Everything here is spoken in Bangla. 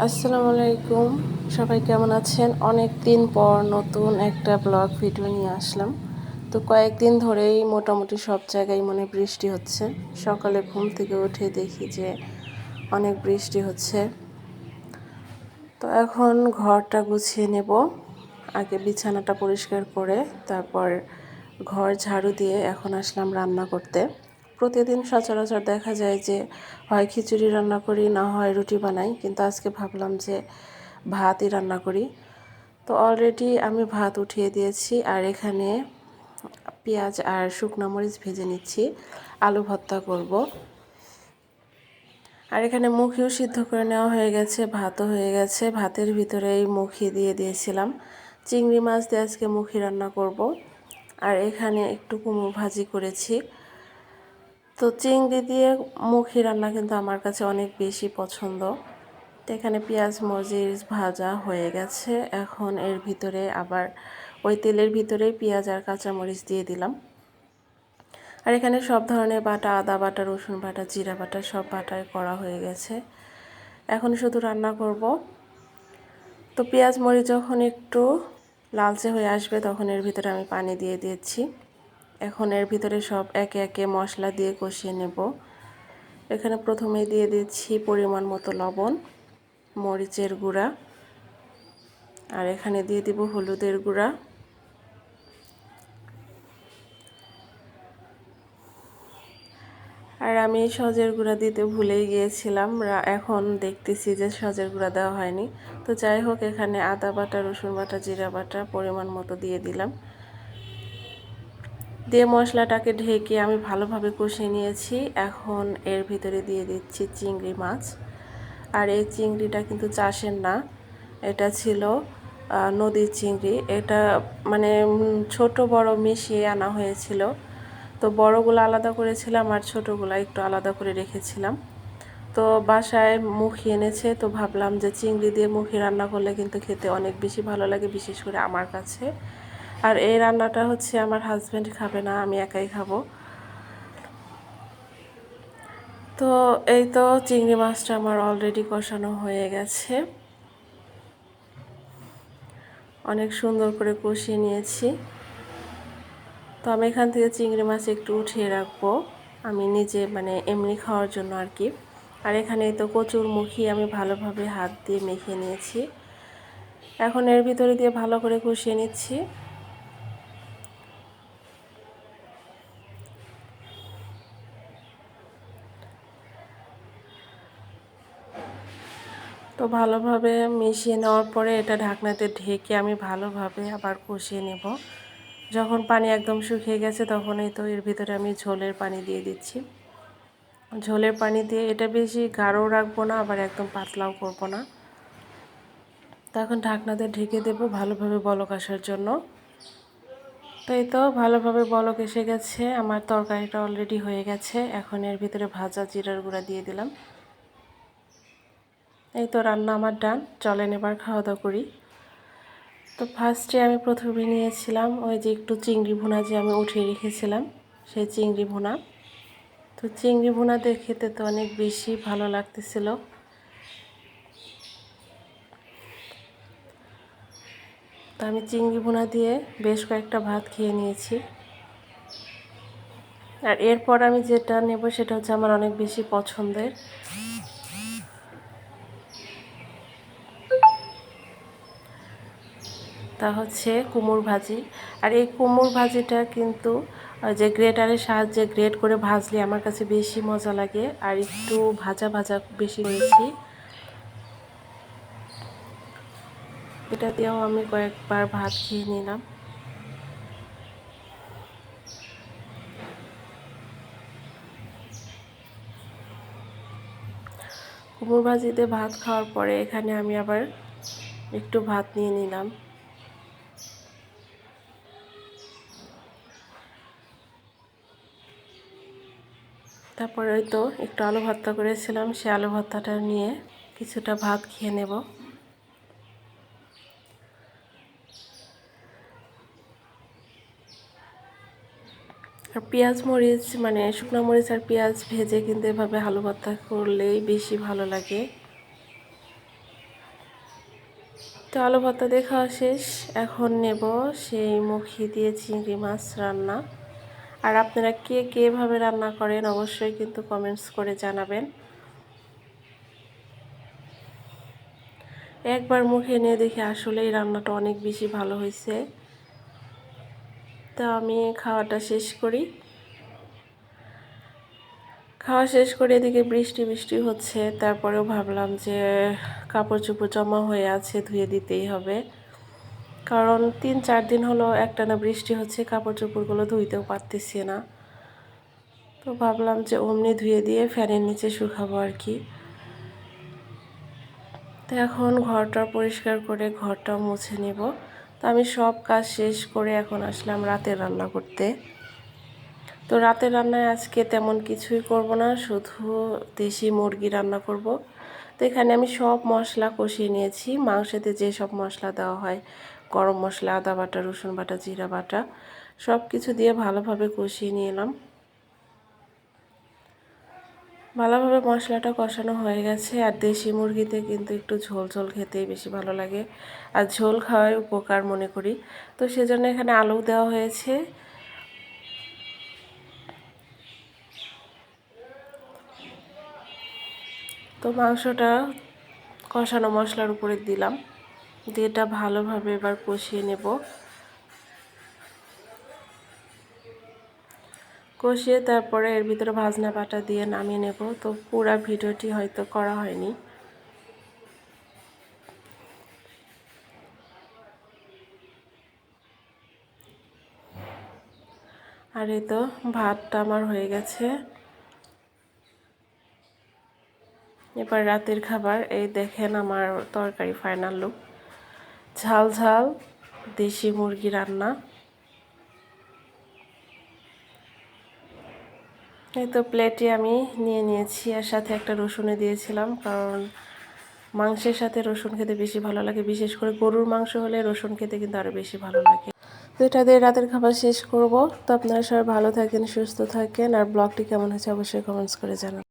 আসসালামু আলাইকুম, সবাই কেমন আছেন? অনেক দিন পর নতুন একটা ব্লগ ভিডিও নিয়ে আসলাম। তো কয়েকদিন ধরেই মোটামুটি সব জায়গায় বৃষ্টি হচ্ছে। সকালে ঘুম থেকে উঠে দেখি যে অনেক বৃষ্টি হচ্ছে। তো এখন ঘরটা গুছিয়ে নেব। আগে বিছানাটা পরিষ্কার করে তারপর ঘর ঝাড়ু দিয়ে এখন আসলাম রান্না করতে। প্রতিদিন সচরাচর দেখা যায় যে হয় খিচুড়ি রান্না করি, না হয় রুটি বানাই, কিন্তু আজকে ভাবলাম যে ভাতই রান্না করি। তো অলরেডি আমি ভাত উঠিয়ে দিয়েছি, আর এখানে পেঁয়াজ আর শুকনো মরিচ ভেজে নিচ্ছি, আলু ভর্তা করব। আর এখানে মুখিও সিদ্ধ করে নেওয়া হয়ে গেছে, ভাতও হয়ে গেছে। ভাতের ভিতরেই মুখি দিয়ে দিয়েছিলাম। চিংড়ি মাছ দিয়ে আজকে মুখি রান্না করব। আর এখানে একটু কুমড়ো ভাজি করেছি। তো চিংড়ি দিয়ে মুখি রান্না কিন্তু আমার কাছে অনেক বেশি পছন্দ। তো এখানে পেঁয়াজ মরিচ ভাজা হয়ে গেছে। এখন এর ভিতরে আবার ওই তেলের ভিতরেই পেঁয়াজ আর কাঁচামরিচ দিয়ে দিলাম। আর এখানে সব ধরনের বাটা, আদা বাটা, রসুন বাটা, জিরা বাটা সব বাটাই করা হয়ে গেছে। এখন শুধু রান্না করব। তো পেঁয়াজ মরিচ যখন একটু লালচে হয়ে আসবে তখন এর ভিতরে আমি পানি দিয়ে দিয়েছি। এখন এর ভিতরে সব একে একে মশলা দিয়ে কষিয়ে নেব। এখানে প্রথমেই দিয়ে দিচ্ছি পরিমাণ মতো লবণ, মরিচের গুঁড়া, আর এখানে দিয়ে দিব হলুদের গুঁড়া। আর আমি সজের গুঁড়া দিতে ভুলেই গিয়েছিলাম, এখন দেখতেছি যে সজের গুঁড়া দেওয়া হয়নি। তো যাই হোক, এখানে আদা বাটা, রসুন বাটা, জিরা বাটা পরিমাণ মতো দিয়ে দিলাম। দিয়ে মশলাটাকে ঢেকে আমি ভালোভাবে কষিয়ে নিয়েছি। এখন এর ভিতরে দিয়ে দিচ্ছি চিংড়ি মাছ। আর এই চিংড়িটা কিন্তু চাষের না, এটা ছিল নদীর চিংড়ি। এটা ছোট বড় মিশিয়ে আনা হয়েছিল। তো বড়গুলো আলাদা করেছিলাম আর ছোটোগুলো একটু আলাদা করে রেখেছিলাম। তো বাসায় মুখি এনেছে, তো ভাবলাম যে চিংড়ি দিয়ে মুখি রান্না করলে কিন্তু খেতে অনেক বেশি ভালো লাগে, বিশেষ করে আমার কাছে। আর এই রান্নাটা হচ্ছে আমার হাজব্যান্ড খাবে না, আমি একাই খাবো। তো এই তো চিংড়ি মাছটা আমার অলরেডি কষানো হয়ে গেছে, অনেক সুন্দর করে কষিয়ে নিয়েছি। তো আমি এখান থেকে চিংড়ি মাছ একটু উঠিয়ে রাখবো, আমি নিজে এমনি খাওয়ার জন্য আর কি। আর এখানে তো কচুর মুখি আমি ভালোভাবে হাত দিয়ে মেখে নিয়েছি। এখন এর ভিতরে দিয়ে ভালো করে কষিয়ে নিচ্ছি। তো ভালোভাবে মিশিয়ে নেওয়ার পরে এটা ঢাকনাতে ঢেকে আমি ভালোভাবে আবার কষিয়ে নেব। যখন পানি একদম শুকিয়ে গেছে তখনই তো এর ভিতরে আমি ঝোলের পানি দিয়ে দিচ্ছি। ঝোলের পানি দিয়ে এটা বেশি গাঢ়ও রাখবো না, আবার একদম পাতলাও করব না। তো এখন ঢাকনাতে ঢেকে দেব ভালোভাবে বলক আসার জন্য। তো এই তো ভালোভাবে বলক এসে গেছে, আমার তরকারিটা অলরেডি হয়ে গেছে। এখন এর ভিতরে ভাজা জিরার গুঁড়া দিয়ে দিলাম। এই তো রান্না আমার ডান, চলেন এবার খাওয়া দাওয়া করি। তো ফার্স্টে আমি প্রথমে নিয়েছিলাম ওই যে একটু চিংড়ি ভুনা যে আমি উঠিয়ে রেখেছিলাম, সেই চিংড়ি ভুনা। তো চিংড়ি ভুনা দিয়ে খেতে তো অনেক বেশি ভালো লাগতেছিল। তো আমি চিংড়ি ভুনা দিয়ে বেশ কয়েকটা ভাত খেয়ে নিয়েছি। আর এরপর আমি যেটা নেব সেটা হচ্ছে আমার অনেক বেশি পছন্দের, তা হচ্ছে কুমড় ভাজি। আর এই কুমড় ভাজিটা কিন্তু যে গ্রেটারের সাহায্যে গ্রেট করে ভাজলে আমার কাছে বেশি মজা লাগে। আর একটু ভাজা ভাজা বেশি করেছি, এটা দিয়েও আমি কয়েকবার ভাত খেয়ে নিলাম। কুমড় ভাজিতে ভাত খাওয়ার পরে এখানে আমি আবার একটু ভাত নিয়ে নিলাম। তারপরে ওই তো একটু আলু ভর্তা করেছিলাম, সে আলু ভর্তাটা নিয়ে কিছুটা ভাত খেয়ে নেব। আর পেঁয়াজ মরিচ শুকনো মরিচ আর পেঁয়াজ ভেজে কিন্তু এভাবে আলু ভর্তা করলেই বেশি ভালো লাগে। তো আলু ভর্তা দিয়ে খাওয়া শেষ। এখন নেব সেই মুখি দিয়ে চিংড়ি মাছ রান্না। আর আপনারা কে কীভাবে রান্না করেন অবশ্যই কিন্তু কমেন্টস করে জানাবেন। একবার মুখে নিয়ে দেখি আসলেই রান্নাটা অনেক বেশি ভালো হয়েছে। তো আমি খাওয়াটা শেষ করি। খাওয়া শেষ করে এদিকে বৃষ্টি বৃষ্টি হচ্ছে, তারপরেও ভাবলাম যে কাপড় চোপড় জমা হয়ে আছে ধুয়ে দিতেই হবে, কারণ 3-4 দিন হলো একটানা বৃষ্টি হচ্ছে, কাপড় চোপড়গুলো ধুইতেও পারতেছি না। তো ভাবলাম যে অমনি ধুয়ে দিয়ে ফ্যানের নিচে শুকাবো আর কি। তো এখন ঘরটা পরিষ্কার করে ঘরটা মুছে নেব। তো আমি সব কাজ শেষ করে এখন আসলাম রাতের রান্না করতে। তো রাতের রান্নায় আজকে তেমন কিছুই করব না, শুধু দেশি মুরগি রান্না করব। তো এখানে আমি সব মশলা কষিয়ে নিয়েছি, মাংসেতে যে সব মশলা দেওয়া হয়, গরম মশলা, আদা বাটা, রসুন বাটা, জিরা বাটা, সব কিছু দিয়ে ভালোভাবে কষিয়ে নিলাম। ভালোভাবে মশলাটা কষানো হয়ে গেছে। আর দেশি মুরগিতে কিন্তু একটু ঝোল ঝোল খেতেই বেশি ভালো লাগে, আর ঝোল খাওয়াই উপকার মনে করি। তো সেজন্য এখানে আলু দেওয়া হয়েছে। তো মাংসটা কষানো মশলার উপরে দিলাম, দিয়ে এটা ভালোভাবে এবার কষিয়ে নেব। কষিয়ে তারপরে এর ভিতরে ভাজনা বাটা দিয়ে নামিয়ে নেব। তো পুরো ভিডিওটি হয়তো করা হয়নি। আর এই তো ভাতটা আমার হয়ে গেছে। এবার রাতের খাবার, এই দেখেন আমার তরকারি ফাইনাল লুক। ঝাল ঝাল দেশি মুরগি রান্না। এই তো প্লেটে আমি নিয়ে নিয়েছি, আর সাথে একটা রসুনে দিয়েছিলাম, কারণ মাংসের সাথে রসুন খেতে বেশি ভালো লাগে, বিশেষ করে গরুর মাংস হলে রসুন খেতে কিন্তু আরও বেশি ভালো লাগে। তো এটা দিয়ে রাতের খাবার শেষ করব। তো আপনারা সবাই ভালো থাকেন, সুস্থ থাকেন, আর ব্লগটি কেমন হয়েছে অবশ্যই কমেন্টস করে জানান।